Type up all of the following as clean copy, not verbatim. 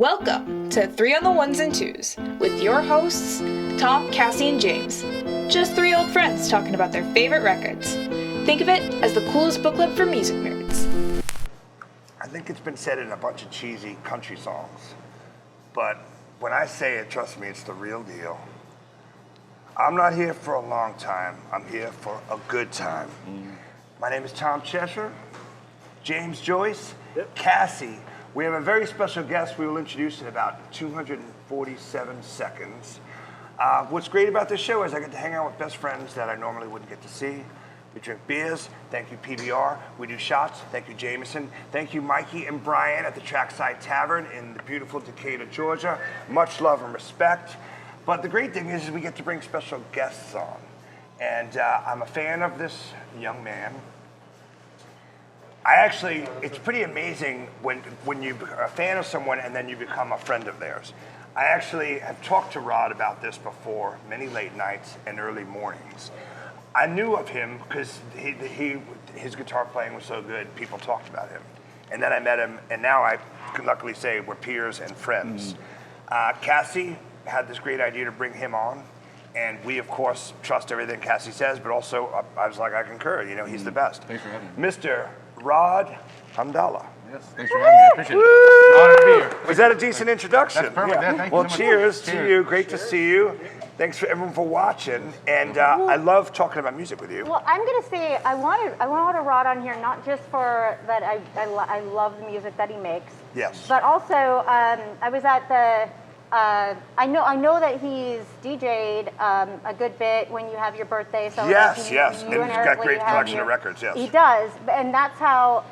Welcome to 3 on the Ones and Twos with your hosts, Tom, Cassie, and James. Just 3 old friends talking about their favorite records. Think of it as the coolest book club for music nerds. I think it's been said in a bunch of cheesy country songs, but when I say it, trust me, it's the real deal. I'm not here for a long time. I'm here for a good time. My name is Tom Cheshire, James Joyce, Cassie. We have a very special guest we will introduce in about 247 seconds. What's great about this show is I get to hang out with best friends that I normally wouldn't get to see. We drink beers. Thank you, PBR. We do shots. Thank you, Jameson. Thank you, Mikey and Brian at the Trackside Tavern in the beautiful Decatur, Georgia. Much love and respect. But the great thing is we get to bring special guests on. And I'm a fan of this young man. It's pretty amazing when you're a fan of someone and then you become a friend of theirs. I actually have talked to Rod about this before, many late nights and early mornings. I knew of him because his guitar playing was so good, people talked about him. And then I met him, and now I can luckily say we're peers and friends. Cassie had this great idea to bring him on, and we, of course, trust everything Cassie says, but also I was like, I concur, he's the best. Thanks for having me. Mr. Rod Hamdallah. Yes, thanks for having me. I appreciate it. It's an honor to be here. Was that a decent introduction? That's perfect. Yeah, thank you well, so much. cheers to you. Great to see you. Thanks for everyone for watching. And I love talking about music with you. Well, I'm going to say I wanted Rod on here not just for that I love the music that he makes. Yes. But also I was at the I know that he's DJ'd a good bit when you have your birthday. So yes. And he's got Eric great collection of records. Yes. He does, and that's how.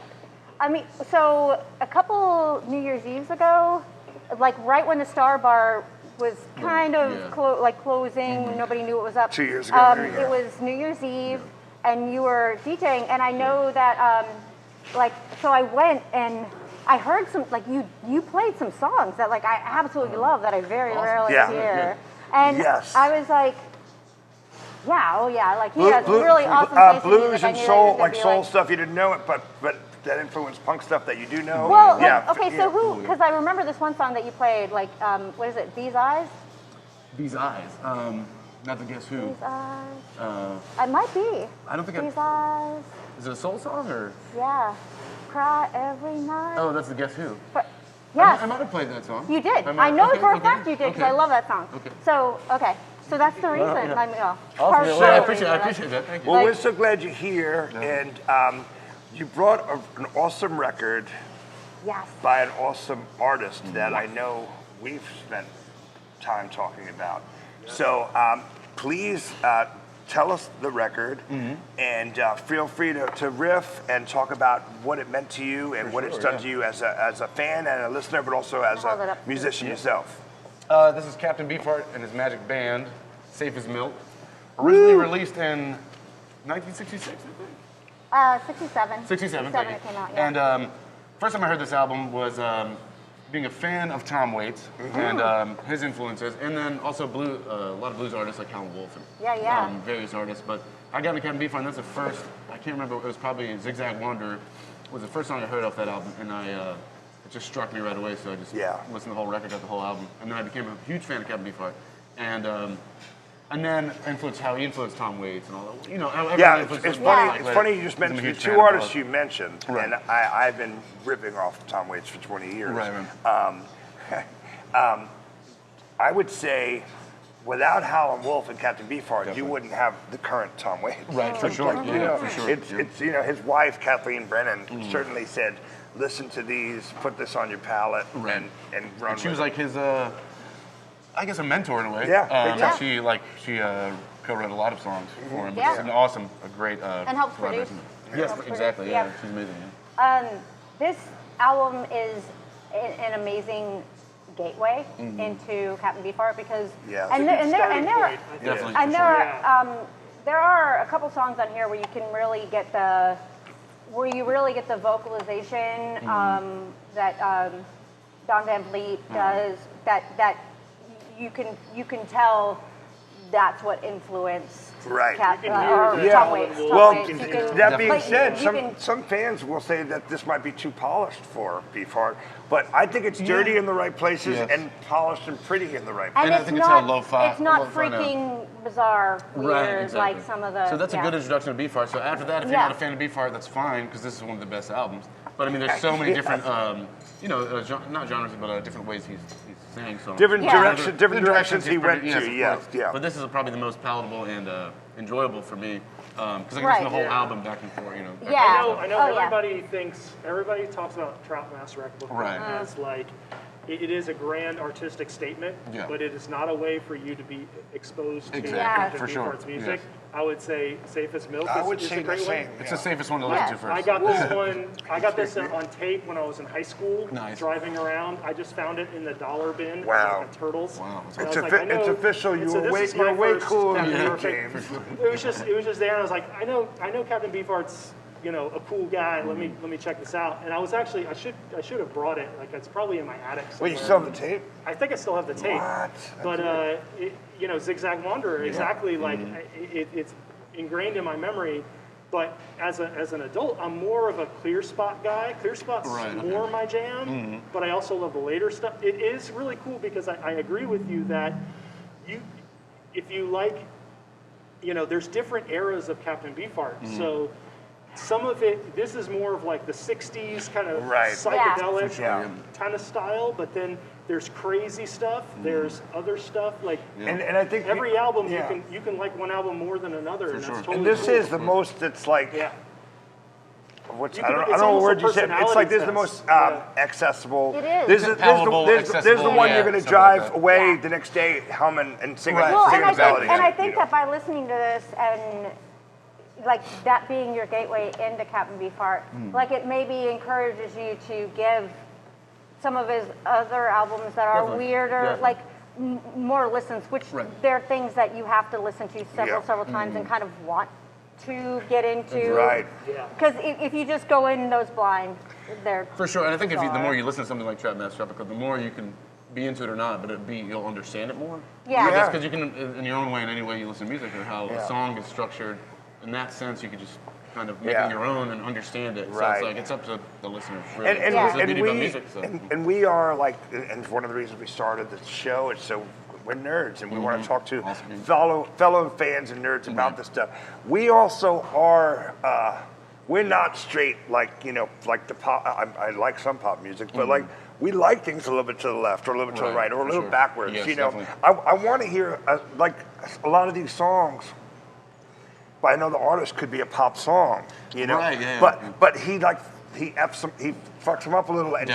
I mean, so a couple New Year's Eves ago, like right when the Star Bar was kind of closing, nobody knew what was up. 2 years ago, it was New Year's Eve, and you were DJing, and I know that, so I went and I heard some, you played some songs that, I absolutely love that I very rarely hear. And I was like, he has really awesome taste in blues music. and soul, soul stuff you didn't know it, but that influenced punk stuff that you do know. Well, who? Because I remember this one song that you played, what is it? These Eyes. These Eyes. Not to guess who. These Eyes. It might be. I don't think These Eyes. Is it a soul song or? Yeah. Cry every night. Oh, that's the Guess Who. Yes. I might have played that song. You did. I know for a fact you did because I love that song. Okay. So that's the reason. Awesome. I appreciate that. Thank you. Well, we're so glad you're here, and you brought an awesome record by an awesome artist that I know we've spent time talking about. So please tell us the record, and feel free to riff and talk about what it meant to you and what it's done to you as a fan and a listener, but also as a musician yourself. This is Captain Beefheart and his magic band, Safe as Milk. Originally released in 1966, I think. 67. 67, it came out, yeah. And first time I heard this album was being a fan of Tom Waits and his influences, and then also a lot of blues artists like Howlin Wolf and various artists. But I got into Captain Beefheart, and that's the first, I can't remember, it was probably Zigzag Wanderer was the first song I heard off that album, and it just struck me right away, so I just listened to the whole record, got the whole album. And then I became a huge fan of Captain Beefheart. And then how he influenced Tom Waits and all that. It's funny you just mentioned the two artists you mentioned, and I've been ripping off Tom Waits for 20 years. Right. I would say, without Howlin Wolf and Captain Beefheart, you wouldn't have the current Tom Waits. Right, for sure. For sure. It's his wife Kathleen Brennan certainly said, listen to these, put this on your palette, and run. And she was like his. I guess a mentor in a way. She co-wrote a lot of songs for him. Yeah. It's a great. And helps produce. Yes, exactly. Yeah, she's amazing. This album is an amazing gateway into Captain Beefheart because there are a couple songs on here where you can really get the vocalization that Don Van Vliet does that you can tell that's what influenced Right. or Yeah. Tom Waits. Well, You can- that being like, said, you can- some fans will say that this might be too polished for Beefheart, but I think it's dirty in the right places and polished and pretty in the right places. And I it's think it's not, how lo-fi- it's not lo-fi now. freaking bizarre, weird, Right, exactly. like some of the. So that's a good introduction to Beefheart. So after that, if you're Yeah. not a fan of Beefheart, that's fine because this is one of the best albums. But I mean, there's so many different, not genres, but different ways he's saying songs. Different Yeah. different directions he he's went pretty- to. of Yes, course. yeah. But this is probably the most palatable and enjoyable for me because I can Right. listen to the whole album back and forth. Yeah. I know Oh, yeah. everybody talks about Trout Master Record Right. as like, it is a grand artistic statement, Yeah. but it is not a way for you to be exposed to Exactly, Captain for sure. Beefheart's music. Yes. I would say Safe as Milk I would is say a the great same. one. It's the safest one to listen to first. I got this one. I got this on tape when I was in high school. Nice. Driving around, I just found it in the dollar bin. Wow. At Turtles. Wow. And I It's, was like, I know- it's official. and so this is You're my way first cooler than Captain me, Beefheart. James. It was just there, and I was like, I know Captain Beefheart's a cool guy. Let me check this out. And I was actually I should have brought it. Like it's probably in my attic somewhere. Wait, you still have the tape? I think I still have the tape. What? But Zigzag Wanderer, exactly like it's ingrained in my memory. But as an adult, I'm more of a Clear Spot guy. Clear Spot's more my jam, but I also love the later stuff. It is really cool because I agree with you that if you like, there's different eras of Captain Beefheart. So some of it, this is more of like the 60s kind of psychedelic kind of style, but then there's crazy stuff, there's other stuff, like And I think every album you can like one album more than another, and that's totally And this cool. is the most. It's like. You I can- don't it's know what almost word a you said. It's like this is the personality most test. accessible. It is. This is Palatable, this is the accessible, one yeah, you're going to something like drive that. away Yeah. the next day humming and singing, Right. Well, singing and I melodies. think that by listening to this and like that being your gateway into Captain Beefheart, like it maybe encourages you to give some of his other albums that are Definitely. weirder, Definitely. like more listens, which they're things that you have to listen to several times and kind of want to get into. Right. Because if you just go in those blind, they're For sure, and I think the bizarre. more you listen to something like Trap Master Tropical, the more you can be into it or not, but you'll understand it more. Yeah. Yeah. Because you can, in your own way, in any way you listen to music, or how a song is structured. In that sense, you can just kind of make it your own and understand it. So Right. it's like it's up to the listener. Really. And, It's the and, beauty we, about music. So. and we are like, and one of the reasons we started the show is so we're nerds and we want to talk to fellow fans and nerds about this stuff. We also are, we're not straight like, like the pop, I like some pop music, but like we like things a little bit to the left or a little bit to the right or a little backwards, Yes, you know. definitely. I want to hear, like a lot of these songs, but I know the artist could be a pop song, Right, yeah. But he fucks them up a little and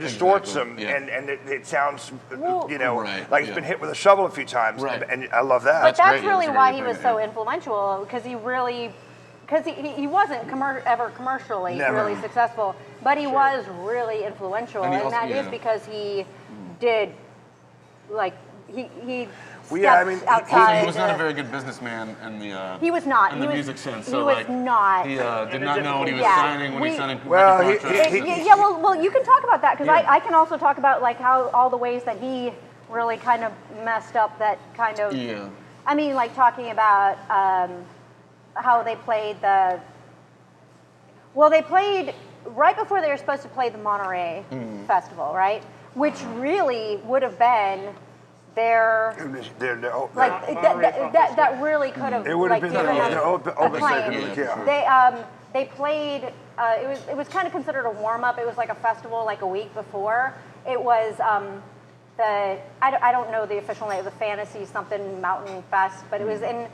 distorts them, and it sounds, like he's been hit with a shovel a few times, and I love that. But that's great. really That's why great he to was bring so it, influential, because he wasn't ever commercially really successful, but he was really influential, And he and also- that is because he did, like, he I mean, outside. He was not a very good businessman in the He was not. in He the was- music sense. he So was like, not. He did not know what he was Yeah. signing when he signed Well, record he- contracts. Yeah, well, you can talk about that, because I can also talk about like how all the ways that he really kind of messed up that kind of. Yeah. I mean, like talking about how they played they played right before they were supposed to play the Monterey Festival, right? Which really would have been their, like, that really could have, It would have been given them the acclaim. yeah. They played, it was kind of considered a warm-up. It was like a festival like a week before. It was I don't know the official name, the Fantasy something Mountain Fest, but it was in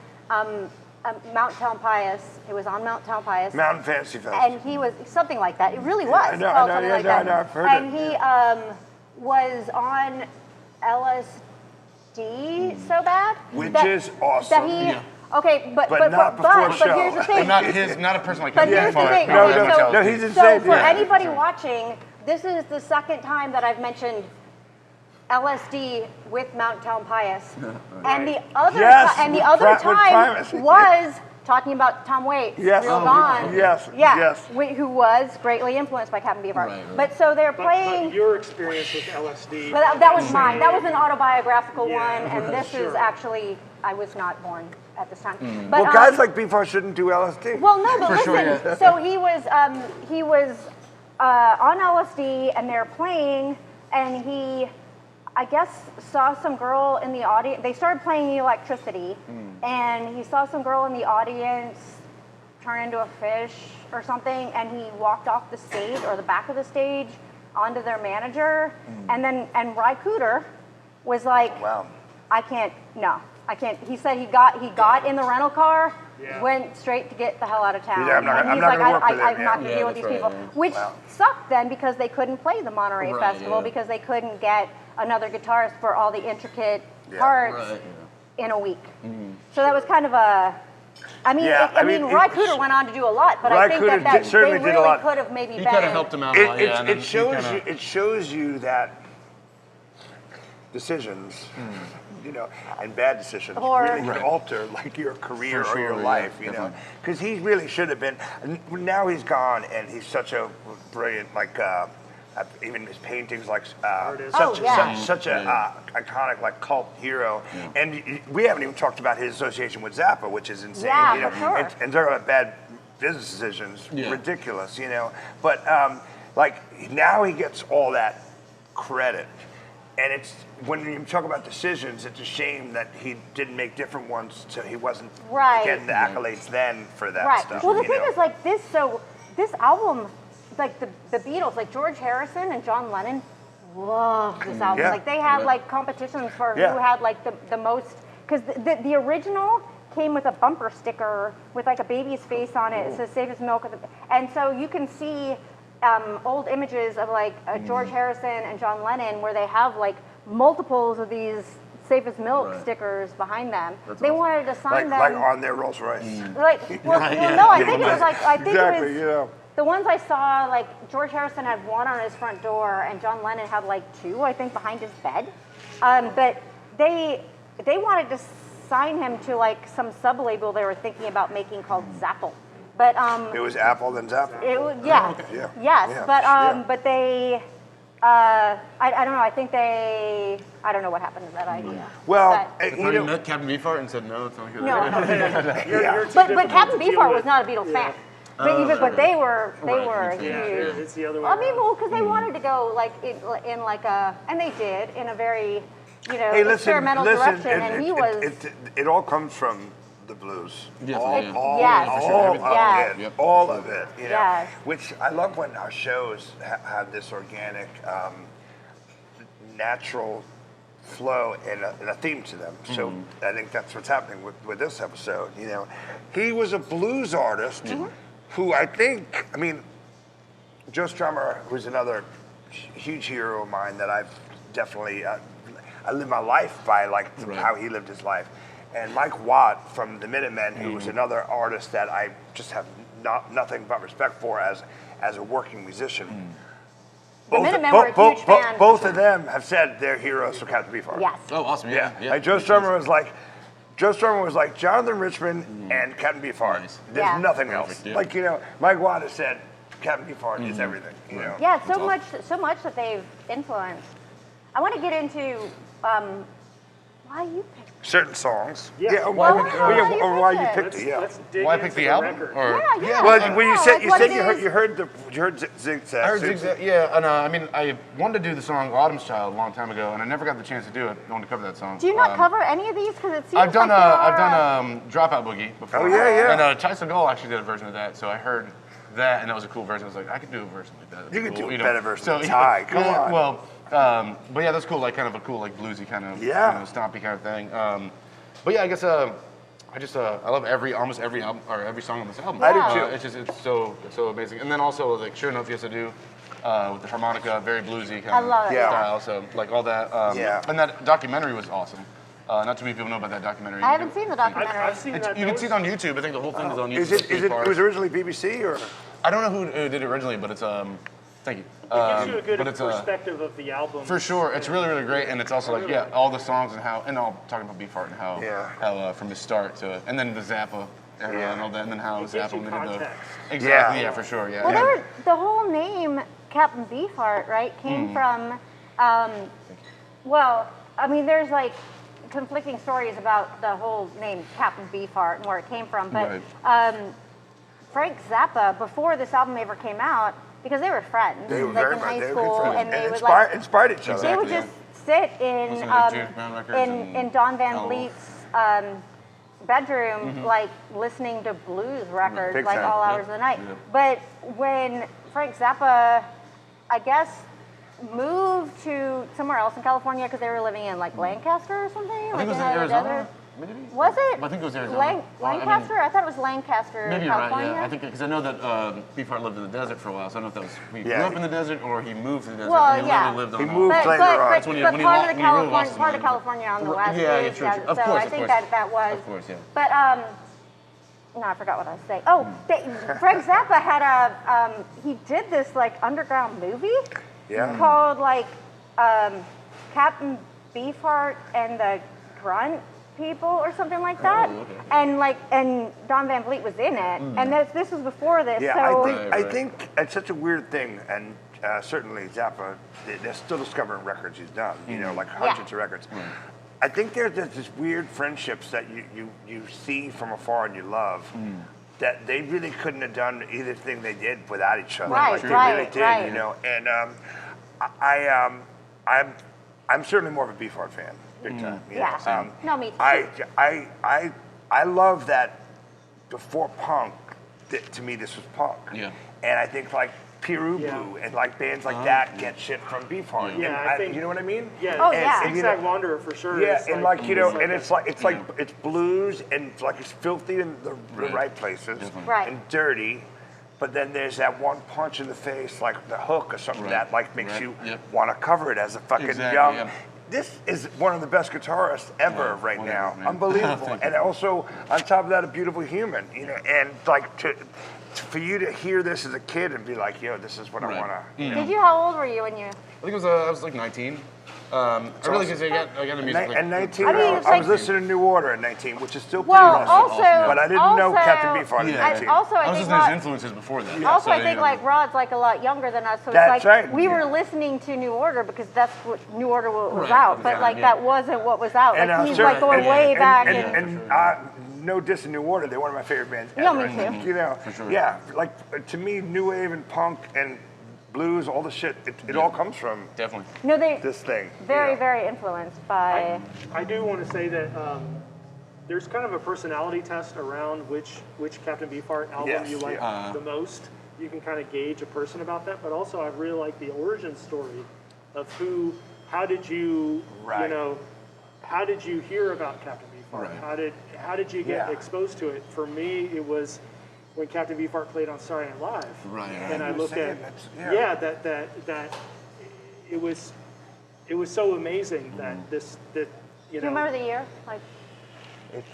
Mount Tamalpais. It was on Mount Tamalpais. Mountain Fantasy Fest. And he was something like that. It really was I know, called I know, something yeah, like I that. know, I've heard and it. he was on LSD so bad. Which that- is awesome. That he, Okay, but not before show. here's the thing. Not a person like But Captain here's the Beefheart. thing. No, Okay, no, no, he's so insane. for Yeah. anybody watching, this is the second time that I've mentioned LSD with Mount Tamalpais, and the other Yes, and the with other with time Primus. was talking about Tom Waits, Yes. Real Oh, Gone. yes, yeah, yes. who was greatly influenced by Captain Beefheart. Right. But so they're But playing. your experience with LSD. But that was mine. That was an autobiographical Yeah, one, and this is sure. actually I was not born at this time. But, Well, guys like Beefheart shouldn't do LSD. well, no, but For listen. sure, yeah. So he was on LSD, and they're playing, and he, I guess, saw some girl in the audience. They started playing Electricity, and he saw some girl in the audience turn into a fish or something, and he walked off the stage or the back of the stage onto their manager, and Ry Cooder was like, Wow. I can't. He said he got in the rental car, went straight to get the hell out of town. Yeah, I'm not and he's gonna like, work with I'm him, not yeah. gonna deal with these that's people, right, which sucked then because they couldn't play the Monterey Right, Festival yeah. because they couldn't get another guitarist for all the intricate parts Right, in a week. So that was kind of a. I mean, Yeah, I mean, Ry Cooder went on to do a lot, but Ry I think Cooder that did- certainly they did a really lot. could have maybe He been. kind of helped him out a lot, yeah. and then It he shows kinda- you. It shows you that decisions, and bad decisions Or- really can Right. alter like your career For or your sure, life. yeah, You know, definitely. because he really should have been. Now he's gone, and he's such a brilliant even his paintings like Artist. such a iconic like cult hero. And we haven't even talked about his association with Zappa, which is insane. Yeah, for sure. And talk about bad business decisions, ridiculous. But like now he gets all that credit. And it's when you talk about decisions, it's a shame that he didn't make different ones, so he wasn't getting the accolades then for that stuff. Well, the thing is, like this album, like the Beatles, like George Harrison and John Lennon, love this album. Yeah. Like they have like competitions for who had like the most. Because the original came with a bumper sticker with like a baby's face on it. It says "Save His Milk," and so you can see old images of like George Harrison and John Lennon where they have like multiples of these Save His Milk stickers behind them. They wanted to sign them like on their Rolls Royce. like well, no, I think it was like Exactly, it was the ones I saw, like George Harrison had one on his front door and John Lennon had like two, I think, behind his bed. But they wanted to sign him to like some sub label they were thinking about making called Zappa. But It was Apple then Zappa. it was yes, but they I don't know. I think I don't know what happened to that idea. Well, I thought he met Captain Beefheart and said no, it's not good. No. You're too But different Captain to deal Beefheart with. was not a Beatles fan. But they were huge. It's the other way I mean, around. well, because they wanted to go like in like a, and they did in a very, hey, listen, experimental direction, and he was. It all comes from the blues. Yes, all, yeah. all, Yes. all of Yes. it. Yep. All of it. Yes. Which I love when our shows have this organic, natural flow and a theme to them. So I think that's what's happening with this episode. He was a blues artist who I mean, Joe Strummer, who's another huge hero of mine that I've definitely, I live my life by how he lived his life. And Mike Watt from the Minutemen, who was another artist that I just have nothing but respect for as a working musician. The Minutemen were a huge fan. Both of them have said they're heroes for Captain Beefheart. Yes. Oh, awesome! Yeah. Like Joe Strummer was like Jonathan Richman and Captain Beefheart. Nice. There's nothing else. Perfect, yeah. Mike Watt has said Captain Beefheart is everything. Yeah, so much that they've influenced. I want to get into why you picked. Certain songs. Yeah. Why why you you picked it? Yeah. Let's dig Why into pick the the album? record. Or Yeah. Well, when you said that's what it is. you heard Zigzag. I heard Zigzag, yeah, and I mean, I wanted to do the song "Autumn's Child" a long time ago, and I never got the chance to do it. I wanted to cover that song. Do you not cover any of these? Because it seems I've done like I've done Dropout Boogie before. Oh, yeah. And Chai Segal actually did a version of that, so I heard that, and that was a cool version. I was like, I could do a version like that. That'd You be could cool, do a better version than yeah, Ty. Come on. Well, but yeah, that's cool. Like kind of a cool, like bluesy kind of, stompy kind of thing. But yeah, I guess I love almost every album or every song on this album. I do too. It's so amazing. And then also like Sure Enough Yes I Do, with the harmonica, very bluesy kind I of love it. style. So like all that. And that documentary was awesome. Not too many people know about that documentary. I haven't seen the documentary. I've seen that. You can see it on YouTube. I think the whole thing is on YouTube. It was originally BBC or? I don't know who did it originally, but it's thank you. It gives you a good but it's, perspective of the album. For sure, it's really, really great, and it's also like all the songs and all talking about Beefheart and how from his start to and then the Zappa era and all that, and then how It gives Zappa you went into context. exactly for sure Well, the whole name Captain Beefheart, right, came from. Well, I mean, there's like conflicting stories about the whole name Captain Beefheart and where it came from, but Frank Zappa, before this album ever came out, because they were friends, They were like very in much, high they were school, good friends. and they would inspired each other. they would just sit in Don Van Howlin Vliet's bedroom, like listening to blues records, Big like time. all hours of the night. But when Frank Zappa, I guess, moved to somewhere else in California because they were living in like Lancaster or something. I think it was in the Arizona. desert. Maybe? Was it? I think it was Arizona. Lancaster? I thought it was Lancaster, Maybe you're California. right, yeah. I think, because I know that Beefheart lived in the desert for a while, so I don't know if that was, he grew Yeah. up in the desert or he moved to the desert. Well, and he yeah. literally lived on He moved But, later but, on. but, when you but really part, lost- of when you really lost California, part the of mind. California on the west Yeah, is, true, true. Of so course, I of think course. that was. Of course, yeah. But no, I forgot what I was saying. Oh, Frank Zappa had he did this like underground movie called like Captain Beefheart and the Grunt People or something like that. Oh, okay. And Don Van Vliet was in it, and this was before this. Yeah, so I think it's such a weird thing, and certainly Zappa, they're still discovering records he's done, you know, like hundreds of records. I think there's this weird friendships that you see from afar and you love, that they really couldn't have done either thing they did without each other. Right, like they right, really did, right. you know. And I'm certainly more of a Beefheart fan, big time. You Yeah. know? No, me too. I love that before punk, to me this was punk. Yeah. And I think like Peru Blue and like bands like that get shit from Beefheart. Yeah, And I think- you know what I mean? Yeah, Oh, And- yeah. and, you Zigzag know, Wanderer for sure. yeah, is and like you know, and it's it's like it's blues and it's like it's filthy in the right places, Right. and dirty, but then there's that one punch in the face, like the hook or something that like makes you want to cover it as a fucking Exactly, young. yeah. This is one of the best guitarists ever right whatever, now. man. Unbelievable, Thank and you. also on top of that, a beautiful human. You know, and like for you to hear this as a kid and be like, yo, this is what I want to. You know? Did you? How old were you when you? I think it was, I was like 19. I really just I got into music. At 19, I mean, it's I was like- listening to New Order at 19, which is still pretty Well, recent. also, But I didn't know Captain Beefheart at 19. Also, I I was think listening to his Rod, influences before that. also so, I think like Rod's like a lot younger than us, so That's it's like right, we were yeah. listening to New Order because that's what New Order was Right, out, but exactly, like yeah. that wasn't what was out. Like he's certainly- like going way back. No diss in New Order, they're one of my favorite bands No, ever. me too. You know, For sure. yeah, like to me, new wave and punk and blues, all the shit, it all comes from Definitely. No, they this thing. very you know. very influenced by. I do want to say that there's kind of a personality test around which Captain Beefheart album Yes, you like yeah. the most. You can kind of gauge a person about that, but also I really like the origin story of how did you, Right. you know, how did you hear about Captain Beefheart? Right. How did you get Yeah. exposed to it? For me, it was when Captain Beefheart played on Saturday Night Live. Right. And I you were looked saying at that's- that it was so amazing that Do you remember the year? Like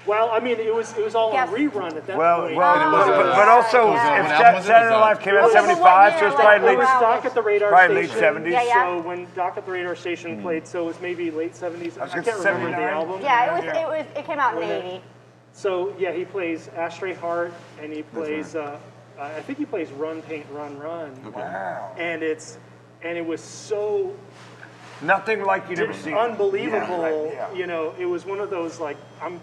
well, I mean, it was all Yes. on rerun at that Well, point. but also, Yeah. if What album was it? Saturday Night Was Live that- came out in What was it, 75, what so it's year? probably it late, was around Doc at the Radar probably late Station. 70s. Yeah, yeah. So when Doc at the Radar Station played, so it was maybe late 70s. I was gonna can't say remember the 79. album. yeah, it came out in When it- '80. So yeah, he plays Ashtray Heart, and he plays. I think he plays Run Paint Run Run. Wow. And it was so Nothing like you'd ever seen. unbelievable. Yeah, right, yeah. You know, it was one of those like I'm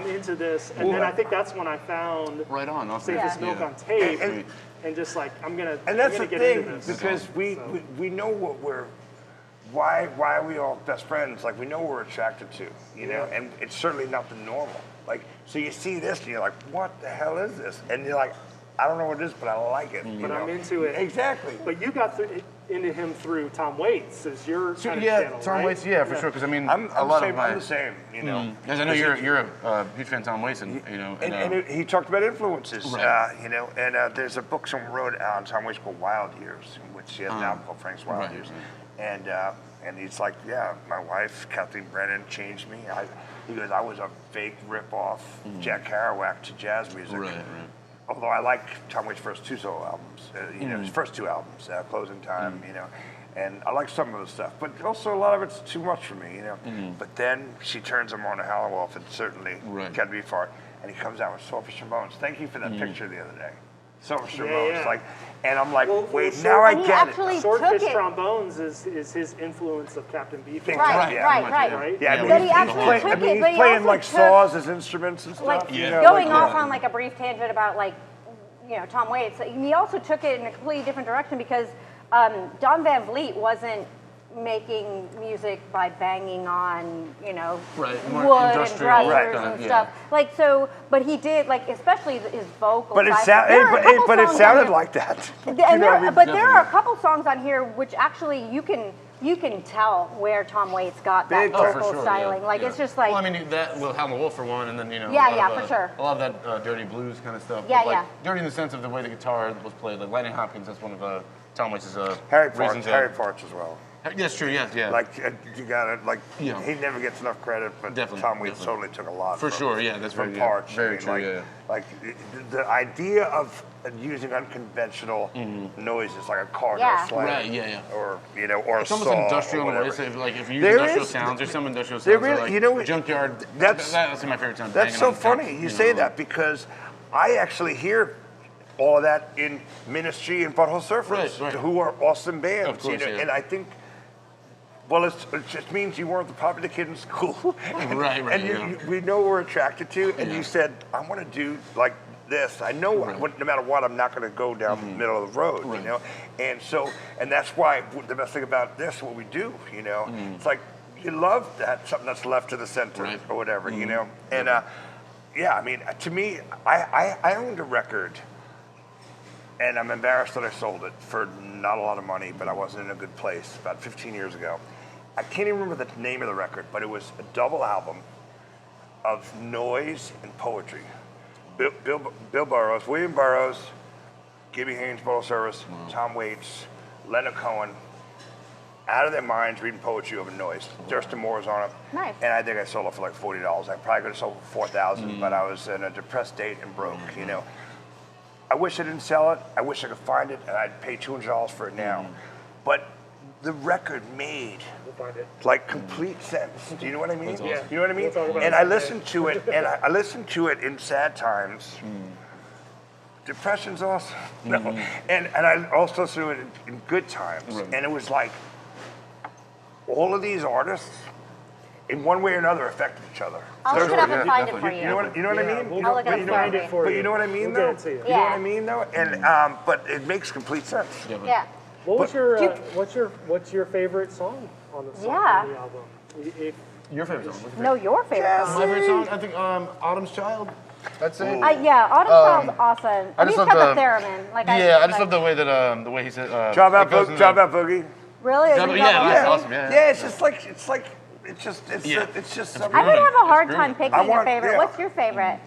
into this, and then I think that's when I found Right on. Awesome. Safest Yeah. Milk on tape, And- and just like I'm gonna And that's the get into thing, this. because we know what why are we all best friends? Like we know what we're attracted to, you know, and it's certainly not the normal. Like, so you see this and you're like, what the hell is this? And you're like, I don't know what it is, but I like it. You But know? I'm into it. Exactly. But you got into him through Tom Waits as your kind of Yeah, channel, Tom right? Waits, yeah, for sure. Because I mean, I'm a lot the same, of my. I'm the same, you know. Because I know you're a huge fan of Tom Waits, and you know. And he talked about influences, Right. you know, and there's a book someone wrote on Tom Waits called Wild Years, in which he has an album called Frank's Wild Right, Years. right. And he's like, yeah, my wife, Kathleen Brennan, changed me. He goes, I was a fake rip-off Jack Kerouac to jazz music. Right, right. Although I like Tom Waits' first two solo albums, you know, his first two albums, Closing Time, you know, and I like some of the stuff, but also a lot of it's too much for me, you know. But then she turns him on to Howlin Wolf, and certainly Right. Captain Beefheart, and he comes out with Swordfish and Bones. Thank you for that picture the other day. Silverstone Yeah, Road. yeah. It's like, and I'm like, Well, wait, well, now I and he get actually it. Swordfish took it. Trombones is his influence of Captain Beefheart. Right, Yeah, right, much, right. Right? Yeah, I Yeah, mean, But he's, he actually playing, took I mean, it, he's but he playing also like took- saws as instruments and stuff. Like Yeah. off on like a brief tangent about like, you know, Tom Waits. He also took it in a completely different direction because Don Van Vliet wasn't making music by banging on, you know, Right, more wood and industrial dressers kind of, and yeah. stuff. Like so, but he did like especially his vocals. But it, There are a couple but it songs on sounded here- like that. And You know there, what I mean? but there are a couple songs on here which actually you can tell where Tom Waits got that Big time. vocal for sure, styling. yeah, Like yeah. it's just like Well, I mean that with Howlin Wolf for one, and then you know. Yeah, a lot yeah, of, for sure. A lot of that dirty blues kind of stuff. Yeah, but, like, yeah. Dirty in the sense of the way the guitar was played. Like Lightning Hopkins, that's one of Tom Waits' Harry reasons. Parts as well. That's true. Yes, yeah. Like you got it. Like Yeah. he never gets enough credit, but Definitely, Tom Waits definitely. totally took a lot. For from, sure, yeah, that's from very- yeah, Parts. very I mean, true, Like, yeah. like the idea of using unconventional noises, like a car Yeah. slam, Right, yeah, yeah. or you know, or It's a almost saw, industrial or in a way. whatever. So like if you use There industrial is- sounds, there's some industrial there sounds. that really- like you know, junkyard. that's- that's my favorite sound. That's banging so on funny you say know, that because I actually hear all of that in Ministry and Butthole Surfers, Right. who are awesome bands. Of course, yeah. And I think, well, it just means you weren't the popular kid in school. Right, And yeah. we know we're attracted to, and Yeah. you said, I want to do like this. I know no matter what, I'm not going to go down the middle of the road, Right. you know? And so, and that's why the best thing about this, what we do, you know, it's like, you love that, something that's left to the center Right. or whatever, you know? And yeah, I mean, to me, I owned a record, and I'm embarrassed that I sold it for not a lot of money, but I wasn't in a good place about 15 years ago. I can't even remember the name of the record, but it was a double album of noise and poetry. Bill Burroughs, William Burroughs, Gibby Haynes, Bottle Service, Tom Waits, Leonard Cohen, out of their minds reading poetry over noise. Thurston Moore was on it. Nice. And I think I sold it for like $40. I probably could have sold it for $4,000, but I was in a depressed state and broke, you know. I wish I didn't sell it. I wish I could find it, and I'd pay $200 for it now. But the record made We'll find it. like complete sense. Do you know what I mean? That's awesome. Yeah. You know what I mean? We'll talk about And it I someday. listened to it, and I listened to it in sad times. Depression's awesome. No. And I also listened to it in good times. Right. And it was like all of these artists, in one way or another, affected each other. I'll look it up and find it for You know what I mean? We'll I'll look it but up you for know, you. find it for but you. you know what I mean, We'll though? get it to you. You know what Yeah. I mean, though? And but it makes complete sense. Yeah. What was But- your what's your favorite song on the Yeah. on the album? If, Your favorite song? No, your favorite My song. favorite song, I think Autumn's Child. That's it. Yeah, Autumn sounds awesome. I I mean, just it's love got the the- thereman. Like Yeah, I just like, love the way that the way he said. Job out, it goes in job the- out, boogie. Really? Yeah, Is it yeah, double that's boogie? awesome. Yeah. Yeah, it's Yeah. just It's something. I would have a hard It's time groovy. picking I want- a favorite. yeah. What's your favorite?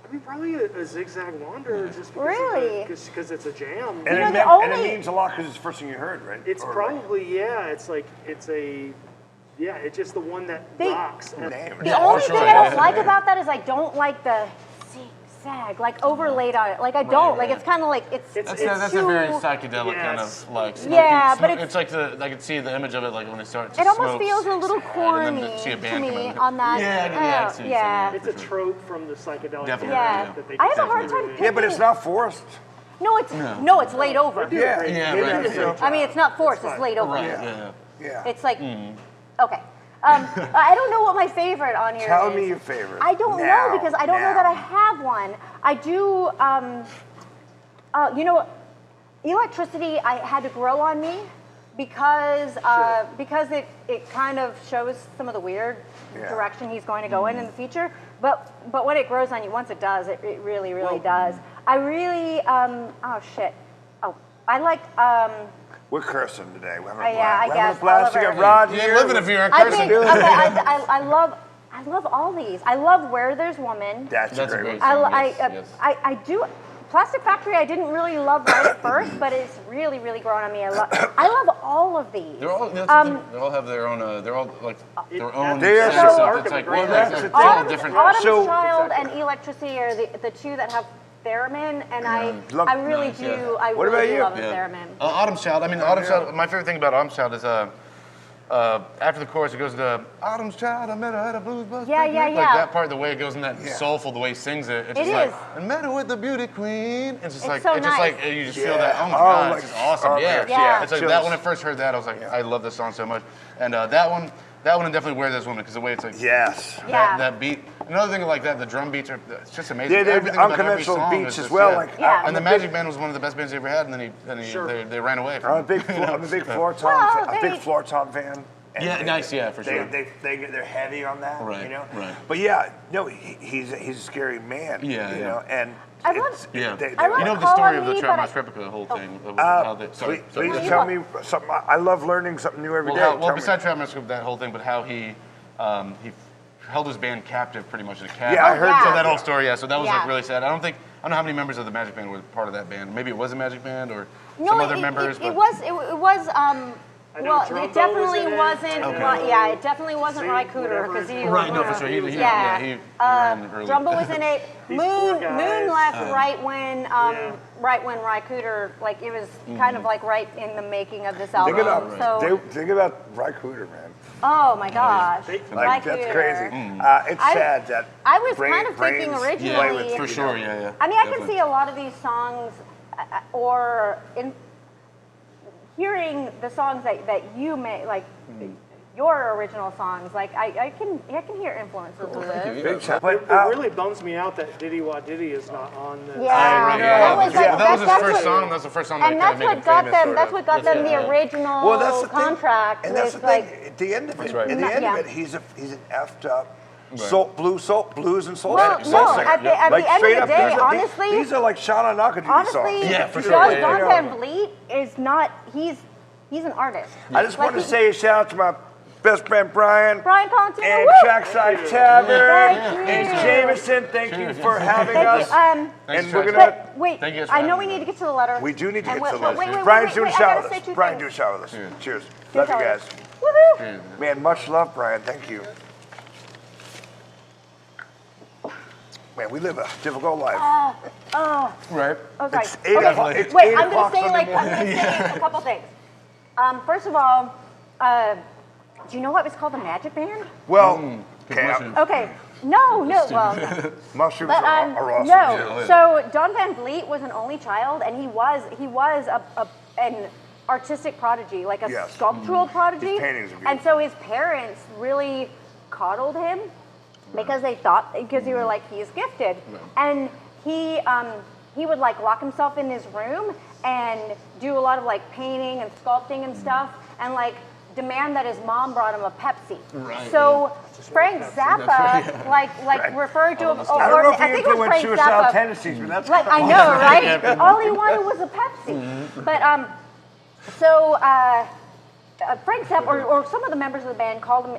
I mean, probably a Zigzag Wander, just because Really? because it's a jam. And, You know, it the and it only- means a lot because it's the first thing you heard, right? It's Or like- probably it's like it's it's just the one that The- rocks. And Damn. The Yeah, only for thing sure, I don't yeah. like about that is I don't like the zigzag, like overlaid on it. Like I don't. Like right. it's kind of like it's It's- That's too. a very psychedelic kind Yes. of like. Yeah, but it's like I can see the image of it like when they start. To It almost smoke, feels a little and then corny see a to band come me in. on that. Yeah, I see what you're yeah. saying, it's a trope from the psychedelic. Definitely, era Yeah. that they I have a just hard never time really- picking. Yeah, but it's not forced. No, it's laid over. Yeah. Yeah, Maybe right. it's a- I mean, it's not forced. It's laid over. Right. Yeah. Yeah. Yeah. It's like okay. I don't know what my favorite on here Tell is. me your favorite. I don't Now, know because I don't know now. that I have one. I do. You know, electricity I had to grow on me because it kind of shows some of the weird Yeah. direction he's going to go in the future. But when it grows on you, once it does, it really does. I really I liked. We're cursing today. We're having a Yeah, I blast. We're having guess, a blast. We got Oliver. Rod You here. ain't living if you're a I person. think okay. I love all these. I love Where There's Woman. That's a That's a great great one. song. I Yes. do. Plastic Factory, I didn't really love right at first, but it's really grown on me. I love all of these. They're all. That's the thing, they all have their own. They're all like their own. They are sense so- of- It's like Well, that's it's the all thing. different. Autumn's So- Child and Electricity are the two that have theremin, and Love- I really nice, do. yeah. I What really about do you? love a Yeah. theremin. Autumn's Child. I mean, Autumn's Child. My favorite thing about Autumn's Child is after the chorus, it goes to Autumn's Child, I met her at a blues bus. Yeah, picnic. yeah, Like yeah. that part, the way it goes in that soulful, the way he sings it. It's It just like, is. I met her with the beauty queen. It's just It's like, so it's just nice. like, you just feel that, oh my God, it's just awesome. Yeah. Yeah. It's like that, when I first heard that, I was like, I love this song so much. And that one and definitely Where There's Women, because the way it's like, that beat. Another thing like that, the drum beats it's just amazing. Yeah, they're Everything about every unconventional song beats is as just, well. yeah. Like, And the Magic Band was one of the best bands they ever had, and then they ran away from I'm a it. big floor tom, Well, a big floor tom fan. And Yeah, nice, yeah, for sure. They're heavy on that, Right, you know. right. But yeah, no, he's a scary man. Yeah, you yeah. know, and I love- it's, Yeah. I love You know the Call story on of the Me, Trap but Mouse Replica, the whole thing? please No, you tell love- me something. I love learning something new every day. Well, Tell me. besides Trap Mouse Replica, that whole thing, but how he held his band captive pretty much in a cabin. Yeah, I heard So that. that whole story, yeah. So that was like Yeah. really sad. I don't know how many members of the Magic Band were part of that band. Maybe it was a Magic Band or No, some other members. It but was. I know Well, Drumbo it definitely was in it. wasn't. Okay. Well, yeah, it definitely wasn't Zane, Ry Cooder whatever because he. his name right, no, was. for sure. He Yeah. ran early. Drumbo was in it. These poor guys. Moon left right when Ry Cooder, like it was kind of like right in the making of this album. Think about Ry Cooder, man. Oh my gosh, Like that's Cooder. crazy. It's sad that I was kind of thinking brains originally. play with For you sure, know. yeah. I mean, I can Definitely. see a lot of these songs, or in hearing the songs that you made, like your original songs. Like I can hear influences of this. Big time. It But, really bums me out that Diddy Wah Diddy is not on this. Yeah, that was like that was his that's first what- song. That's the first song and that that's kind of made him what got famous. them. sort That's of. what got them the original well, that's the contract. thing. And that's the with, like, thing. At the end of it, right. in the end Yeah. of it, he's an effed up blues and soul Well, soul no, singer. at the end straight of the up, day, these are- honestly- these are like Shauna Nakajima honestly, songs. Yeah, for sure. Don Yeah, yeah. Van Vliet is not. He's an artist. I just want to Like, say a shout out to my best friend Brian. Brian Palantino, And woo! Trackside Tavern. Thank you. And Jameson, thank you for having us. Thanks, And we're Travis. gonna. But wait, Thank you guys for I know having we me. need to get to the letter. We do need to And get to the wait, list. wait, Brian's wait, doing wait, a I shout gotta with say us. two Brian, things. do a shout with us. Cheers. Do Love you shout guys. Woohoo! Cheers. Man, much love, Brian. Thank you. Man, we live a difficult life. Right. Oh, sorry. It's 8 Okay, o'clock. It's wait, 8 I'm o'clock gonna say Sunday I'm gonna say a couple things. First of all, do you know what was called the Magic Band? Well, okay, Mushrooms. Okay. No, well, mushrooms but are awesome. no. Yeah. So Don Van Vliet was an only child, and he was an artistic prodigy, like a Yes. sculptural prodigy. His paintings are beautiful. And so his parents really coddled him because they were like, he's gifted, and he would like lock himself in his room and do a lot of like painting and sculpting and stuff, and like demand that his mom brought him a Pepsi. Right, So Frank Zappa like referred to him. I don't know if I he think it was influenced Frank suicidal Zappa. tendencies, but that's Like I know, right? All he wanted was a Pepsi. But so Frank Zappa or some of the members of the band called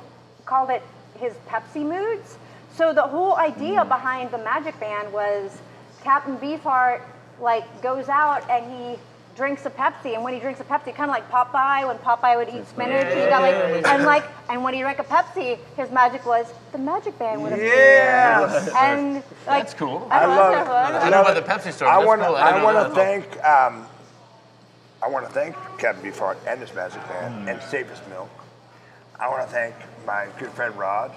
it his Pepsi moods. So the whole idea behind the Magic Band was Captain Beefheart like goes out and he drinks a Pepsi, and when he drinks a Pepsi, kind of like Popeye, when Popeye would eat spinach, he got and when he drank a Pepsi, his magic was the Magic Band would appear. Yes. And like That's cool. I love it. I know about the Pepsi story. I That's want to. cool. I didn't know want to that. thank. I want to thank Captain Beefheart and his Magic Band and Safest Milk. I want to thank my good friend Rod.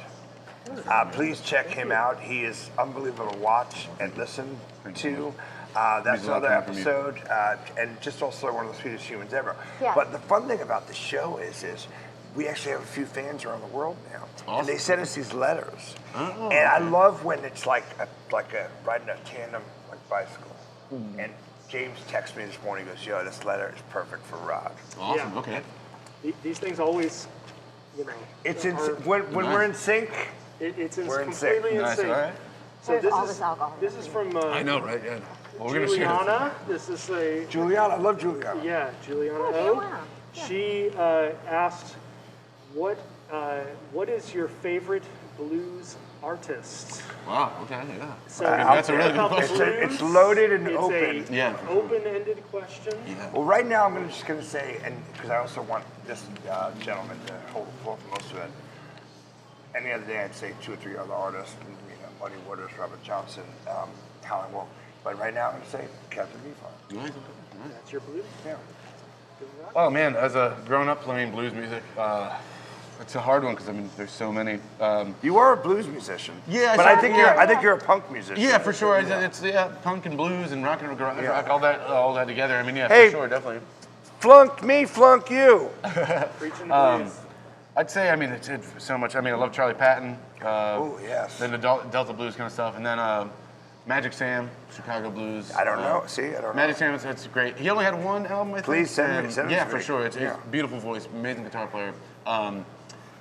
Please check him out. He is unbelievable to watch and listen to. That's Means a lot another coming from you. episode, and just also one of the sweetest humans ever. Yeah. But the fun thing about the show is we actually have a few fans around the world now, and they send us these letters. And I love when it's like a riding a tandem like bicycle. And James texted me this morning. He goes, "Yo, this letter is perfect for Rod." Awesome. Yeah. Okay. These things always, It's are- when we're in sync. it's We're in sync. completely in Nice. sync. All right. So There's this all is this alcohol. this is from I know, right? Yeah. Well, we're gonna share this. Juliana. This is a Juliana, I love Juliana. Juliana Oh, O. Juliana. Yeah. She asked, "What is your favorite blues artist?" Wow. Okay. Yeah. So That's a really good about the question. It's blues, loaded and it's open. Yeah. Open-ended question. Well, right now I'm just going to say, and because I also want this gentleman to hold the floor for most of it. Any other day I'd say 2 or 3 other artists, Muddy Waters, Robert Johnson, Howlin Wolf. But right now I'm going to say Captain Beefheart. Nice. That's your blues. Yeah. Oh man, as a grown up playing blues music, It's a hard one because I mean, there's so many. You are a blues musician. Yeah, but I think you're a punk musician. Yeah, for sure. It's punk and blues and rock and rock, all that together. I mean, yeah, Hey, for sure, definitely. Flunk me, flunk you. Preaching the blues. I'd say, I mean, it's so much. I mean, I love Charlie Patton. Oh yes. Then the Delta blues kind of stuff, and then Magic Sam, Chicago blues. I don't know. See, I don't know. Magic Sam, it's great. He only had one album, I think. Please send it Yeah, to for me. sure. It's beautiful voice, amazing guitar player.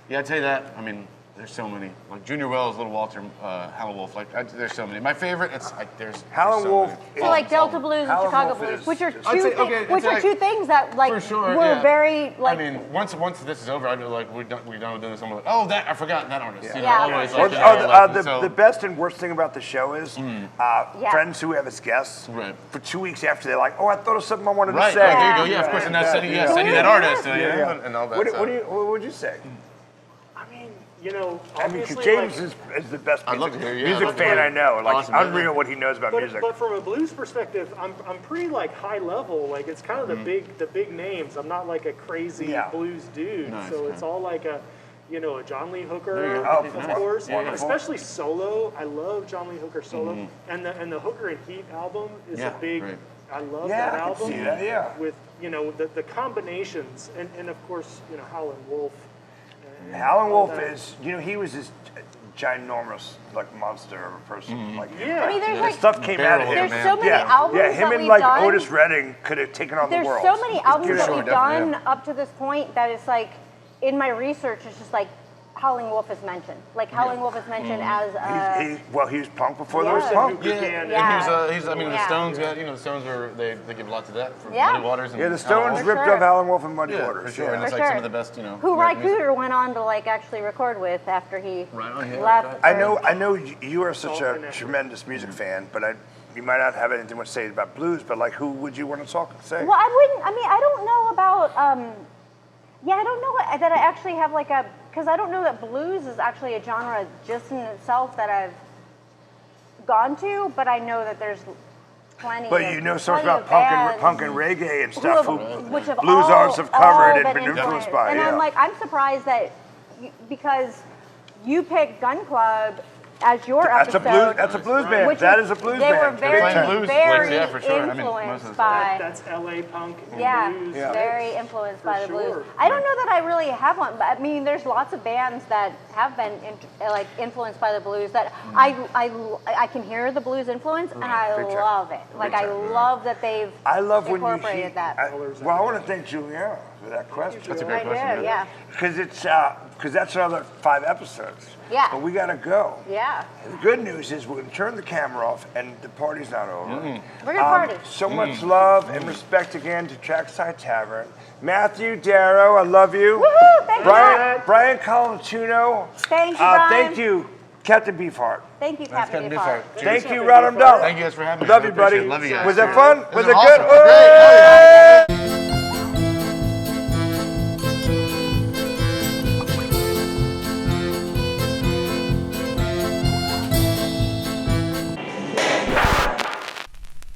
Yeah, I'd say that. I mean, there's so many. Like Junior Wells, Little Walter, Howlin Wolf. Like, there's so many. My favorite, there's Howlin so Wolf. many. So like Delta blues and Howlin Chicago Wolf blues, is which are just- I'd two say, things, okay, which it's are like- two things that like For sure, were yeah. very like. I mean, once this is over, I'd be like, we're done with doing this. I'm like, oh, I forgot that artist. You know, Yeah. always Or, like, the best and worst thing about the show is friends who have as guests Right. for 2 weeks after they're like, oh, I thought of something I wanted Right, to say. there you go. Yeah, of course, and now send you that artist, and all that. What would you say? I mean, you know, I mean, 'cause obviously, James like, is the best I'd love to hear you. music fan I know. Like, Awesome, unreal what he knows about music. but from a blues perspective, I'm pretty like high level. Like it's kind of the big names. I'm not like a crazy blues dude. Nice, so man. it's all like a John Lee There you Hooker, go. of Nice. course, Yeah, yeah. especially solo. I love John Lee Hooker solo, and the Hooker and Heat album is Yeah, a big. great. I love Yeah, that I can album. see that, yeah. With the combinations, and of course Howlin Wolf. Howlin all Wolf that. is, he was this ginormous, like, monster of a person. Like, Yeah. I mean, there's the like stuff came out of him. there's man. so many albums Yeah, him that and we've like done. Otis Redding could have taken on the There's world. so many albums that sure, we've definitely, done up to this point that it's like in my research it's just like Howlin Wolf is mentioned. Like Howlin Wolf is mentioned as He was punk before there was Yeah. punk. Yeah, Yeah. and he's I mean, the Yeah. Stones got, the Stones were, they give lots of that for Yeah. Muddy Waters. And Yeah, the Stones Howlin' ripped sure. off Howlin Wolf and Muddy Wolf. Yeah, Waters. for sure. And Yeah. it's For like some sure. of the best, who Ry American music. Cooder went on to like actually record with after he Right on, yeah. left. I know you are such a tremendous music fan, but you might not have anything to say about blues, but like, who would you want to say? Well, I don't know about, I don't know that I actually have like because I don't know that blues is actually a genre just in itself that I've gone to, but I know that there's plenty But of, you know so much plenty about of punk and bands reggae and who stuff which have blues all, artists have all covered and been been influenced by. And Yeah. I'm surprised that because you picked Gun Club as your episode. That's a blues band. which That is a blues they band. were very, Playing blues, very yeah, for sure. I mean, most of influenced the by. That's LA punk and Yeah, blues. very influenced by the For blues. sure. I don't know that I really have one, but I mean, there's lots of bands that have been influenced by the blues that I can hear the blues influence and I Big time. love it. Like I love that they've I love when you incorporated that. I want to thank Juliana for that question. That's a great I question. do, yeah. Because that's another 5 episodes. Yeah. But we got to go. Yeah. The good news is we're going to turn the camera off and the party's not over. We're gonna party. So much love and respect again to Trackside Tavern. Matthew, Darrow, I love you. Woohoo! Thank you. Brian Colantuno. Thank you, Brian. Thank you, Captain Beefheart. Thank you, Captain Captain Beefheart. Beefheart. Thank you, Rod Hamdallah. Thank you guys for having me. Love I you, buddy. appreciate it. Love you guys. Was that fun? This Was is it awesome. good? Great. Hey!